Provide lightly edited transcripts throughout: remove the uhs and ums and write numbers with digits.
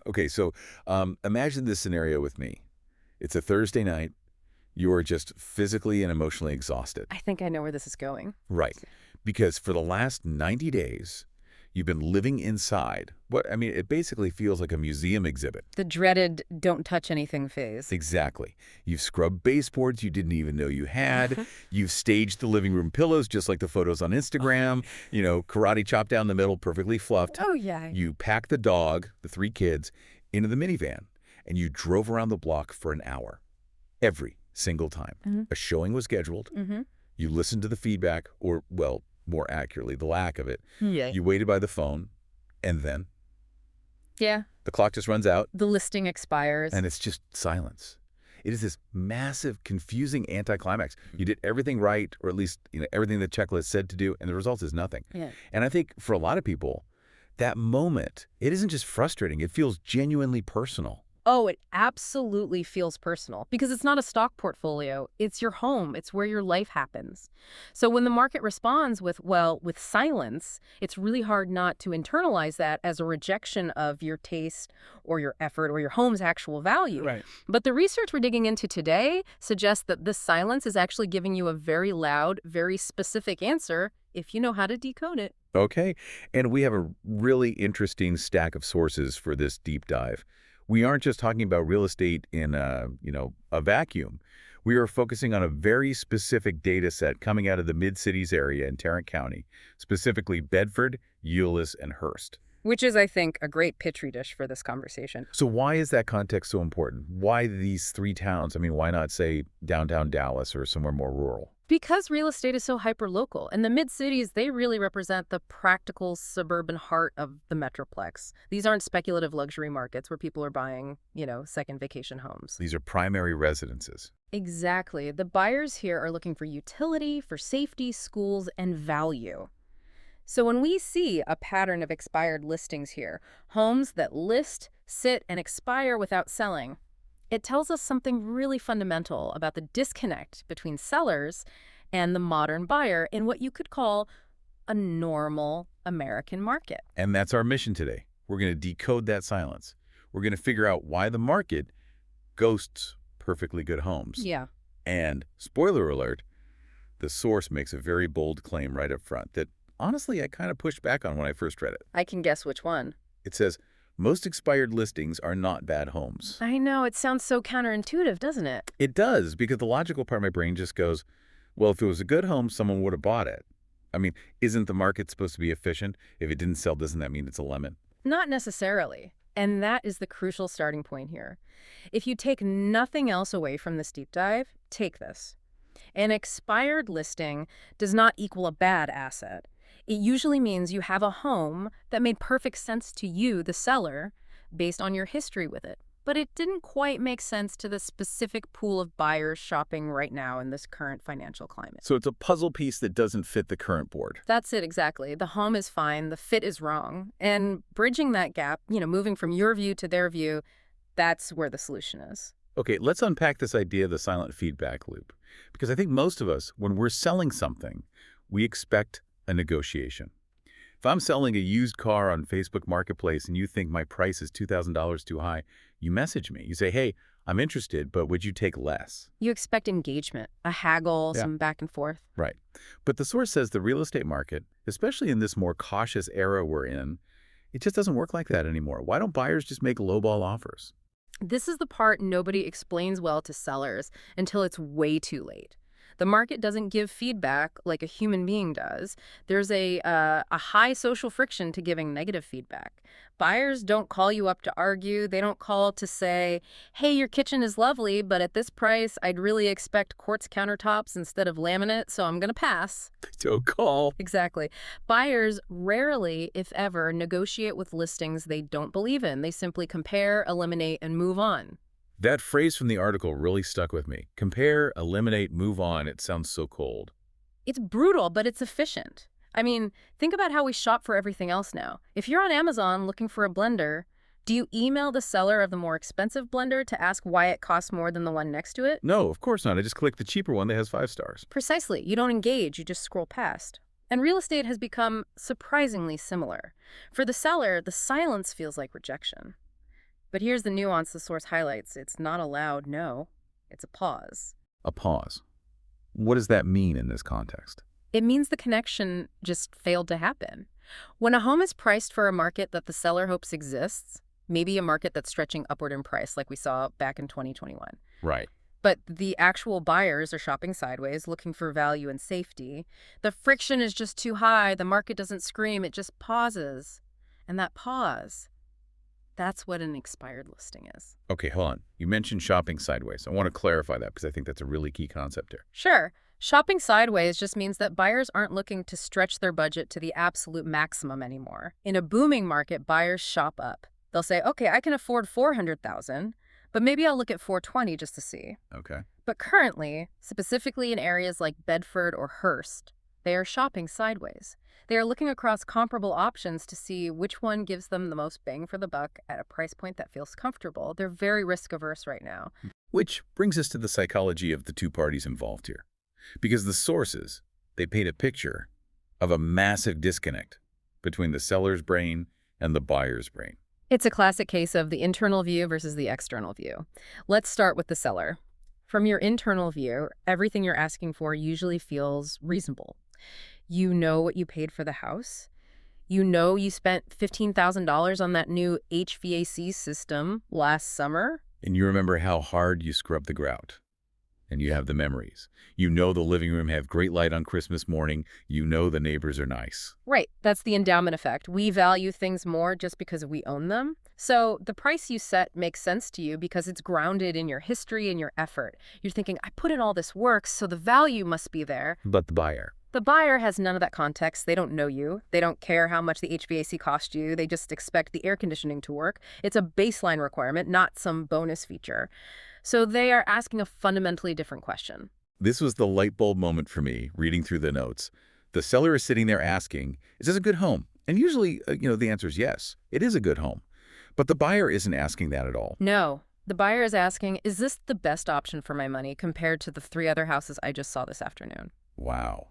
Okay, so imagine this scenario with me. It's a Thursday night. You are just physically and emotionally exhausted. I think I know where this is going. Right. Because for the last 90 days, you've been living inside. It basically feels like a museum exhibit. The dreaded don't touch anything phase. Exactly. You've scrubbed baseboards you didn't even know you had. You've staged the living room pillows just like the photos on Instagram. Karate chop down the middle, perfectly fluffed. Oh, yeah. You packed the dog, the 3 kids, into the minivan, and you drove around the block for an hour. Every single time. A showing was scheduled. You listened to the feedback, or, well, more accurately, the lack of it. Yeah. You waited by the phone, and then Yeah. the clock just runs out, The listing expires. and it's just silence. It is this massive, confusing anticlimax. You did everything right, or at least everything the checklist said to do, and the result is nothing. Yeah. And I think for a lot of people, that moment, it isn't just frustrating. It feels genuinely personal. Oh, it absolutely feels personal because it's not a stock portfolio. It's your home. It's where your life happens. So when the market responds with silence, it's really hard not to internalize that as a rejection of your taste or your effort or your home's actual value. Right. But the research we're digging into today suggests that this silence is actually giving you a very loud, very specific answer if you know how to decode it. Okay. And we have a really interesting stack of sources for this deep dive. We aren't just talking about real estate in a vacuum. We are focusing on a very specific data set coming out of the Mid-Cities area in Tarrant County, specifically Bedford, Euless, and Hurst. Which is, I think, a great petri dish for this conversation. So why is that context so important? Why these 3 towns? Why not, say, downtown Dallas or somewhere more rural? Because real estate is so hyper-local, and the mid-cities, they really represent the practical suburban heart of the metroplex. These aren't speculative luxury markets where people are buying, second vacation homes. These are primary residences. Exactly. The buyers here are looking for utility, for safety, schools, and value. So when we see a pattern of expired listings here, homes that list, sit, and expire without selling, it tells us something really fundamental about the disconnect between sellers and the modern buyer in what you could call a normal American market. And that's our mission today. We're going to decode that silence. We're going to figure out why the market ghosts perfectly good homes. Yeah. And, spoiler alert, the source makes a very bold claim right up front that, honestly, I kind of pushed back on when I first read it. I can guess which one. It says, most expired listings are not bad homes. I know, it sounds so counterintuitive, doesn't it? It does, because the logical part of my brain just goes, well, if it was a good home, someone would have bought it. Isn't the market supposed to be efficient? If it didn't sell, doesn't that mean it's a lemon? Not necessarily. And that is the crucial starting point here. If you take nothing else away from this deep dive, take this. An expired listing does not equal a bad asset. It usually means you have a home that made perfect sense to you, the seller, based on your history with it. But it didn't quite make sense to the specific pool of buyers shopping right now in this current financial climate. So it's a puzzle piece that doesn't fit the current board. That's it, exactly. The home is fine, the fit is wrong. And bridging that gap, moving from your view to their view, that's where the solution is. Okay, let's unpack this idea of the silent feedback loop. Because I think most of us, when we're selling something, we expect a negotiation. If I'm selling a used car on Facebook Marketplace and you think my price is $2,000 too high, you message me. You say, hey, I'm interested, but would you take less? You expect engagement, a haggle, some back and forth. Right. But the source says the real estate market, especially in this more cautious era we're in, it just doesn't work like that anymore. Why don't buyers just make lowball offers? This is the part nobody explains well to sellers until it's way too late. The market doesn't give feedback like a human being does. There's a high social friction to giving negative feedback. Buyers don't call you up to argue. They don't call to say, hey, your kitchen is lovely, but at this price, I'd really expect quartz countertops instead of laminate, so I'm going to pass. Don't call. Exactly. Buyers rarely, if ever, negotiate with listings they don't believe in. They simply compare, eliminate, and move on. That phrase from the article really stuck with me. Compare, eliminate, move on. It sounds so cold. It's brutal, but it's efficient. Think about how we shop for everything else now. If you're on Amazon looking for a blender, do you email the seller of the more expensive blender to ask why it costs more than the one next to it? No, of course not. I just click the cheaper one that has 5 stars. Precisely. You don't engage, you just scroll past. And real estate has become surprisingly similar. For the seller, the silence feels like rejection. But here's the nuance the source highlights. It's not a loud no. It's a pause. A pause. What does that mean in this context? It means the connection just failed to happen. When a home is priced for a market that the seller hopes exists, maybe a market that's stretching upward in price like we saw back in 2021, Right. but the actual buyers are shopping sideways, looking for value and safety, the friction is just too high, the market doesn't scream, it just pauses. And that pause, that's what an expired listing is. Okay, hold on. You mentioned shopping sideways. I want to clarify that because I think that's a really key concept here. Sure. Shopping sideways just means that buyers aren't looking to stretch their budget to the absolute maximum anymore. In a booming market, buyers shop up. They'll say, okay, I can afford $400,000, but maybe I'll look at $420 just to see. Okay. But currently, specifically in areas like Bedford or Hurst, they are shopping sideways. They are looking across comparable options to see which one gives them the most bang for the buck at a price point that feels comfortable. They're very risk-averse right now. Which brings us to the psychology of the two parties involved here. Because the sources, they paint a picture of a massive disconnect between the seller's brain and the buyer's brain. It's a classic case of the internal view versus the external view. Let's start with the seller. From your internal view, everything you're asking for usually feels reasonable. You know what you paid for the house. You know you spent $15,000 on that new HVAC system last summer. And you remember how hard you scrubbed the grout. And you have the memories. You know the living room had great light on Christmas morning. You know the neighbors are nice. Right. That's the endowment effect. We value things more just because we own them. So the price you set makes sense to you because it's grounded in your history and your effort. You're thinking, I put in all this work, so the value must be there. But the buyer. The buyer has none of that context. They don't know you. They don't care how much the HVAC cost you. They just expect the air conditioning to work. It's a baseline requirement, not some bonus feature. So they are asking a fundamentally different question. This was the light bulb moment for me, reading through the notes. The seller is sitting there asking, is this a good home? And usually, the answer is yes, it is a good home. But the buyer isn't asking that at all. No. The buyer is asking, is this the best option for my money compared to the 3 other houses I just saw this afternoon? Wow.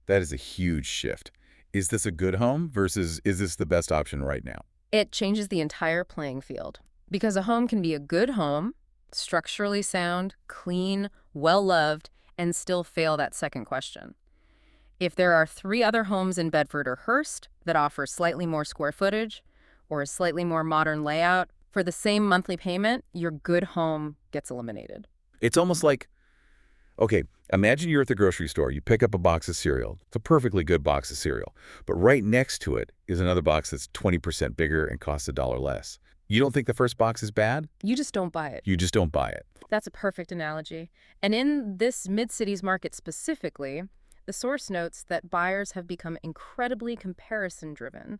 That is a huge shift. Is this a good home versus is this the best option right now? It changes the entire playing field. Because a home can be a good home, structurally sound, clean, well-loved, and still fail that second question. If there are 3 other homes in Bedford or Hurst that offer slightly more square footage or a slightly more modern layout, for the same monthly payment, your good home gets eliminated. It's almost like, okay, imagine you're at the grocery store. You pick up a box of cereal. It's a perfectly good box of cereal. But right next to it is another box that's 20% bigger and costs $1 less. You don't think the first box is bad? You just don't buy it. You just don't buy it. That's a perfect analogy. And in this mid-cities market specifically, the source notes that buyers have become incredibly comparison-driven.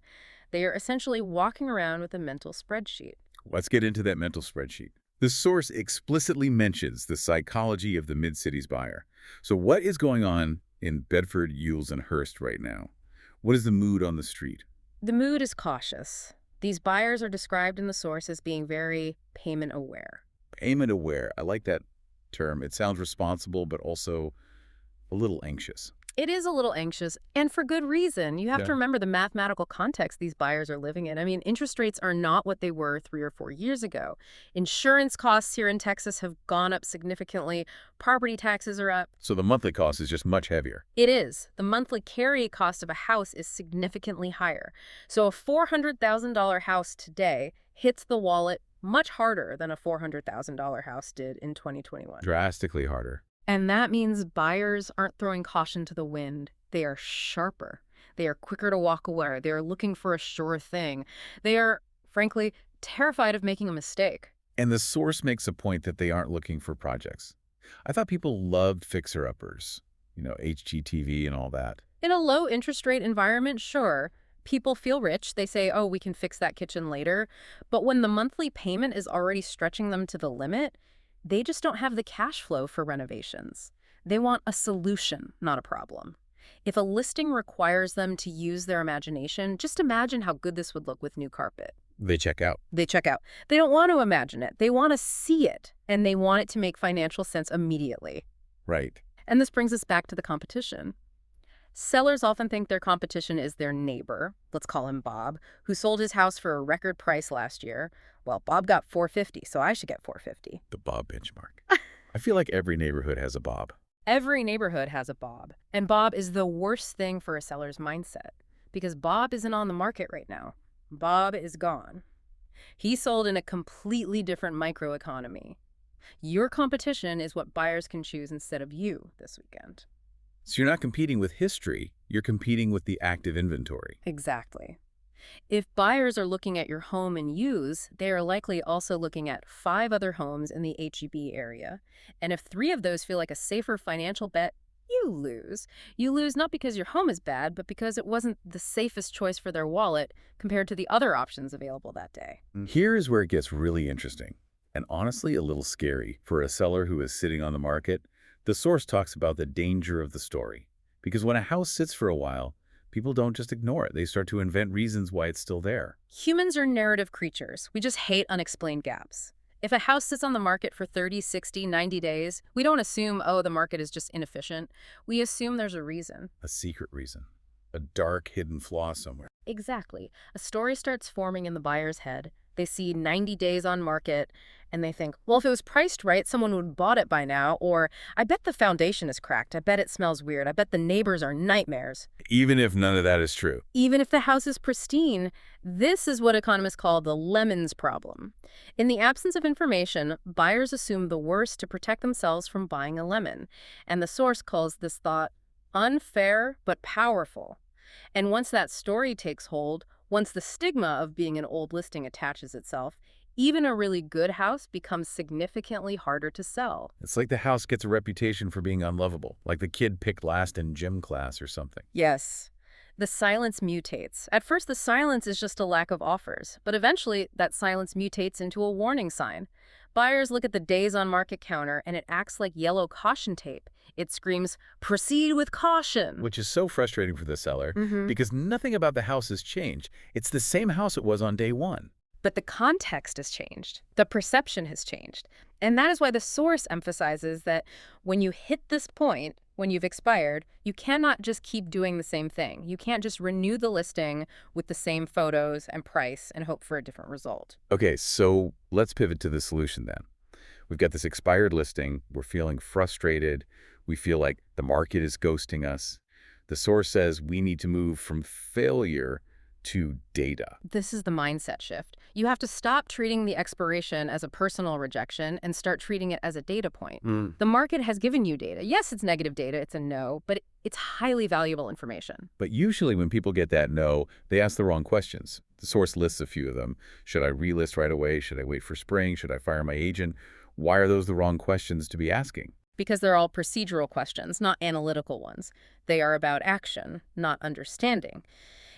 They are essentially walking around with a mental spreadsheet. Let's get into that mental spreadsheet. The source explicitly mentions the psychology of the mid-cities buyer. So what is going on in Bedford, Euless, and Hurst right now? What is the mood on the street? The mood is cautious. These buyers are described in the source as being very payment aware. Payment aware. I like that term. It sounds responsible, but also a little anxious. It is a little anxious, and for good reason. You have Yeah. to remember the mathematical context these buyers are living in. I mean, interest rates are not what they were 3 or 4 years ago. Insurance costs here in Texas have gone up significantly. Property taxes are up. So the monthly cost is just much heavier. It is. The monthly carry cost of a house is significantly higher. So a $400,000 house today hits the wallet much harder than a $400,000 house did in 2021. Drastically harder. And that means buyers aren't throwing caution to the wind. They are sharper. They are quicker to walk away. They are looking for a sure thing. They are, frankly, terrified of making a mistake. And the source makes a point that they aren't looking for projects. I thought people loved fixer-uppers, HGTV and all that. In a low interest rate environment, sure, people feel rich. They say, oh, we can fix that kitchen later. But when the monthly payment is already stretching them to the limit, they just don't have the cash flow for renovations. They want a solution, not a problem. If a listing requires them to use their imagination, just imagine how good this would look with new carpet. They check out. They check out. They don't want to imagine it. They want to see it, and they want it to make financial sense immediately. Right. And this brings us back to the competition. Sellers often think their competition is their neighbor, let's call him Bob, who sold his house for a record price last year. Well, Bob got 450, so I should get 450. The Bob benchmark. I feel like every neighborhood has a Bob. Every neighborhood has a Bob, and Bob is the worst thing for a seller's mindset because Bob isn't on the market right now. Bob is gone. He sold in a completely different microeconomy. Your competition is what buyers can choose instead of you this weekend. So you're not competing with history, you're competing with the active inventory. Exactly. If buyers are looking at your home in use, they are likely also looking at 5 other homes in the HEB area. And if 3 of those feel like a safer financial bet, you lose. You lose not because your home is bad, but because it wasn't the safest choice for their wallet compared to the other options available that day. Here is where it gets really interesting, and honestly a little scary for a seller who is sitting on the market. The source talks about the danger of the story, because when a house sits for a while, people don't just ignore it. They start to invent reasons why it's still there. Humans are narrative creatures. We just hate unexplained gaps. If a house sits on the market for 30, 60, 90 days, we don't assume, oh, the market is just inefficient. We assume there's a reason. A secret reason. A dark hidden flaw somewhere. Exactly. A story starts forming in the buyer's head. They see 90 days on market, and they think, well, if it was priced right, someone would have bought it by now. Or, I bet the foundation is cracked. I bet it smells weird. I bet the neighbors are nightmares. Even if none of that is true. Even if the house is pristine, this is what economists call the lemons problem. In the absence of information, buyers assume the worst to protect themselves from buying a lemon. And the source calls this thought unfair but powerful. And once that story takes hold, once the stigma of being an old listing attaches itself, even a really good house becomes significantly harder to sell. It's like the house gets a reputation for being unlovable, like the kid picked last in gym class or something. Yes. The silence mutates. At first, the silence is just a lack of offers, but eventually that silence mutates into a warning sign. Buyers look at the days on market counter and it acts like yellow caution tape. It screams, proceed with caution. Which is so frustrating for the seller because nothing about the house has changed. It's the same house it was on day one. But the context has changed. The perception has changed. And that is why the source emphasizes that when you hit this point, when you've expired, you cannot just keep doing the same thing. You can't just renew the listing with the same photos and price and hope for a different result. Okay, so let's pivot to the solution then. We've got this expired listing. We're feeling frustrated. We feel like the market is ghosting us. The source says we need to move from failure to data. This is the mindset shift. You have to stop treating the expiration as a personal rejection and start treating it as a data point. The market has given you data. Yes, it's negative data, it's a no, but it's highly valuable information. But usually when people get that no, they ask the wrong questions. The source lists a few of them. Should I relist right away? Should I wait for spring? Should I fire my agent? Why are those the wrong questions to be asking? Because they're all procedural questions, not analytical ones. They are about action, not understanding.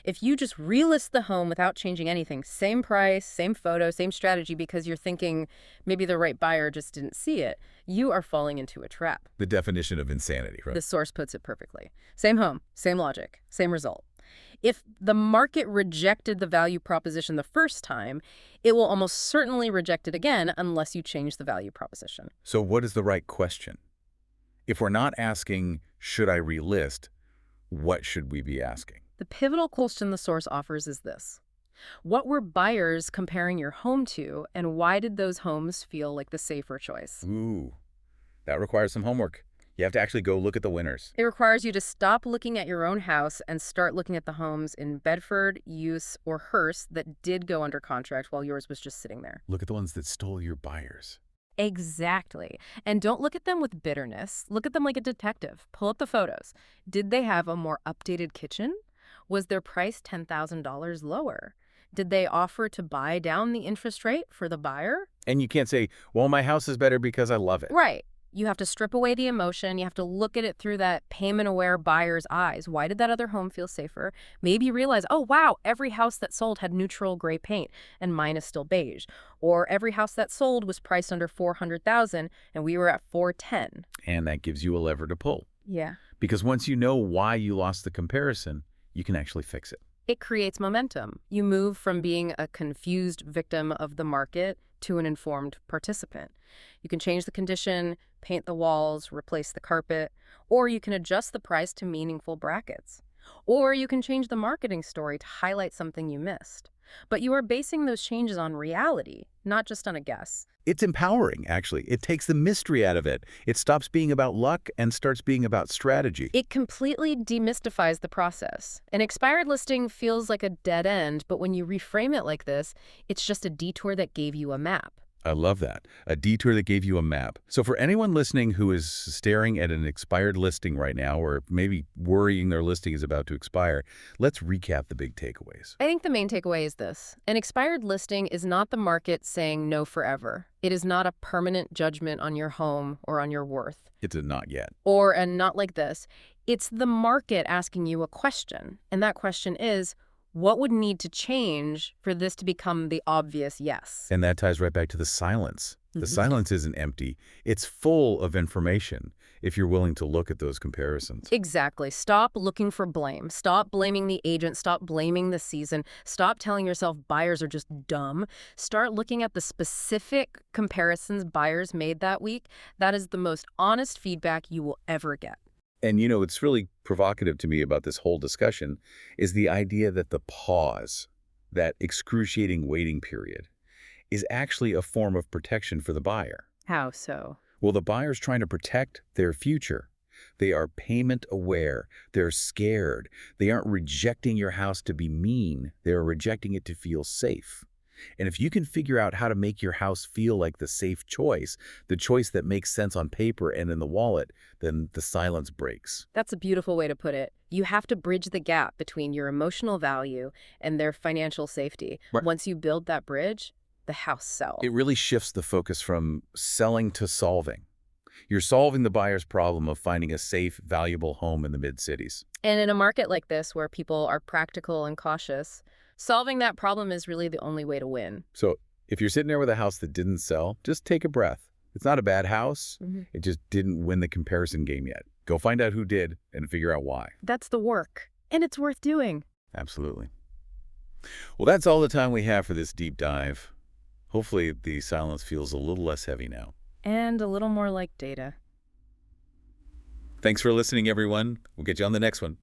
If you just relist the home without changing anything, same price, same photo, same strategy, because you're thinking maybe the right buyer just didn't see it, you are falling into a trap. The definition of insanity, right? The source puts it perfectly. Same home, same logic, same result. If the market rejected the value proposition the first time, it will almost certainly reject it again unless you change the value proposition. So what is the right question? If we're not asking, should I relist, what should we be asking? The pivotal question the source offers is this. What were buyers comparing your home to, and why did those homes feel like the safer choice? Ooh, that requires some homework. You have to actually go look at the winners. It requires you to stop looking at your own house and start looking at the homes in Bedford, Euless, or Hurst that did go under contract while yours was just sitting there. Look at the ones that stole your buyers. Exactly. And don't look at them with bitterness. Look at them like a detective. Pull up the photos. Did they have a more updated kitchen? Was their price $10,000 lower? Did they offer to buy down the interest rate for the buyer? And you can't say, well, my house is better because I love it. Right. You have to strip away the emotion. You have to look at it through that payment-aware buyer's eyes. Why did that other home feel safer? Maybe realize, oh, wow, every house that sold had neutral gray paint and mine is still beige. Or every house that sold was priced under $400,000 and we were at $410,000. And that gives you a lever to pull. Yeah. Because once you know why you lost the comparison, you can actually fix it. It creates momentum. You move from being a confused victim of the market to an informed participant. You can change the condition, paint the walls, replace the carpet, or you can adjust the price to meaningful brackets. Or you can change the marketing story to highlight something you missed. But you are basing those changes on reality, not just on a guess. It's empowering, actually. It takes the mystery out of it. It stops being about luck and starts being about strategy. It completely demystifies the process. An expired listing feels like a dead end, but when you reframe it like this, it's just a detour that gave you a map. I love that. A detour that gave you a map. So for anyone listening who is staring at an expired listing right now, or maybe worrying their listing is about to expire, let's recap the big takeaways. I think the main takeaway is this. An expired listing is not the market saying no forever. It is not a permanent judgment on your home or on your worth. It's a not yet. And not like this. It's the market asking you a question. And that question is, what would need to change for this to become the obvious yes? And that ties right back to the silence. The silence isn't empty. It's full of information if you're willing to look at those comparisons. Exactly. Stop looking for blame. Stop blaming the agent. Stop blaming the season. Stop telling yourself buyers are just dumb. Start looking at the specific comparisons buyers made that week. That is the most honest feedback you will ever get. And you know, what's really provocative to me about this whole discussion is the idea that the pause, that excruciating waiting period, is actually a form of protection for the buyer. How so? Well, the buyer's trying to protect their future. They are payment aware. They're scared. They aren't rejecting your house to be mean. They're rejecting it to feel safe. And if you can figure out how to make your house feel like the safe choice, the choice that makes sense on paper and in the wallet, then the silence breaks. That's a beautiful way to put it. You have to bridge the gap between your emotional value and their financial safety. Right. Once you build that bridge, the house sells. It really shifts the focus from selling to solving. You're solving the buyer's problem of finding a safe, valuable home in the mid-cities. And in a market like this where people are practical and cautious, solving that problem is really the only way to win. So if you're sitting there with a house that didn't sell, just take a breath. It's not a bad house. It just didn't win the comparison game yet. Go find out who did and figure out why. That's the work. And it's worth doing. Absolutely. Well, that's all the time we have for this deep dive. Hopefully the silence feels a little less heavy now. And a little more like data. Thanks for listening, everyone. We'll get you on the next one.